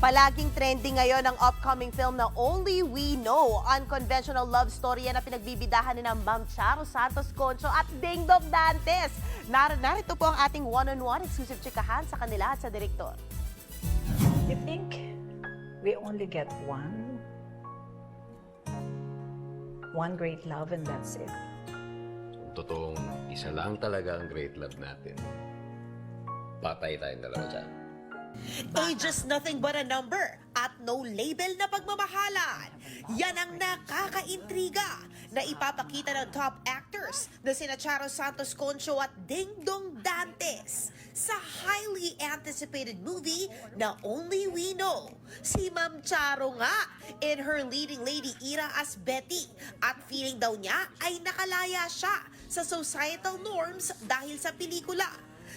Palaging trending ngayon ang upcoming film na Only We Know. Unconventional love story yan na pinagbibidahan ni ng Ma'am Charo Santos Concho at Ding Dong Dantes. Narito po ang ating one-on-one exclusive chikahan sa kanila at sa direktor. You think we only get one great love and that's it? Totoong isa lang talaga ang great love natin. Patay tayong dalawa dyan. Age is nothing but a number at no label na pagmamahalan. Yan ang nakakaintriga na ipapakita ng top actors na sina Charo Santos Concho at Ding Dong Dantes sa highly anticipated movie na Only We Know. Si Ma'am Charo nga in her leading lady era as Betty at feeling daw niya ay nakalaya siya sa societal norms dahil sa pelikula.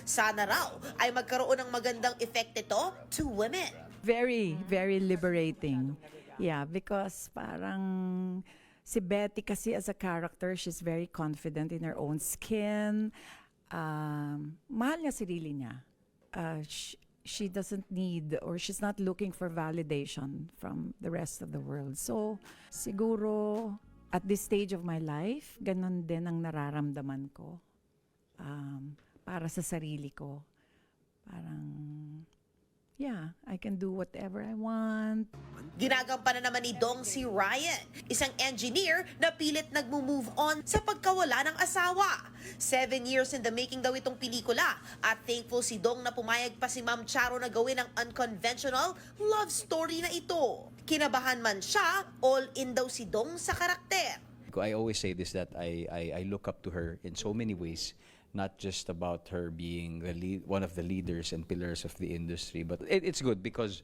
Sana raw ay magkaroon ng magandang effect ito to women. Very, very liberating. Yeah, because parang si Betty kasi as a character, she's very confident in her own skin. Mahal niya sarili niya. She doesn't need or she's not looking for validation from the rest of the world. So, siguro at this stage of my life, ganun din ang nararamdaman ko. Para sa sarili ko. Parang, yeah, I can do whatever I want. Ginagampanan naman ni Dong si Ryan, isang engineer na pilit nagmo-move on sa pagkawala ng asawa. 7 years in the making daw itong pelikula at thankful si Dong na pumayag pa si Ma'am Charo na gawin ang unconventional love story na ito. Kinabahan man siya, all in daw si Dong sa karakter. I always say this, that I look up to her in so many ways, not just about her being one of the leaders and pillars of the industry, but it's good because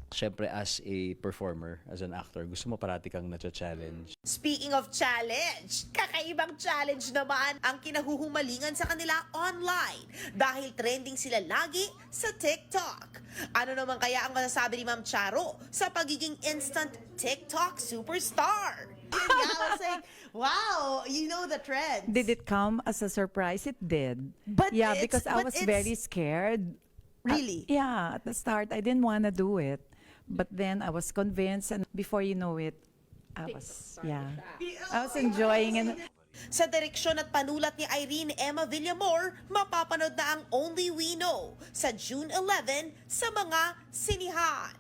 syempre as a performer, as an actor, gusto mo parati kang na-challenge. Speaking of challenge, kakaibang challenge naman ang kinahuhumalingan sa kanila online dahil trending sila lagi sa TikTok. Ano naman kaya ang masasabi ni Ma'am Charo sa pagiging instant TikTok superstar? I was like, wow, you know the trends. Did it come as a surprise? It did. But yeah, it's- because I but was it's- very scared. Really? Yeah, at the start, I didn't want to do it. But then I was convinced, and before you know it, I was enjoying it. Sa direksyon at panulat ni Irene Emma Villamor, mapapanood na ang Only We Know sa June 11 sa mga sinihan.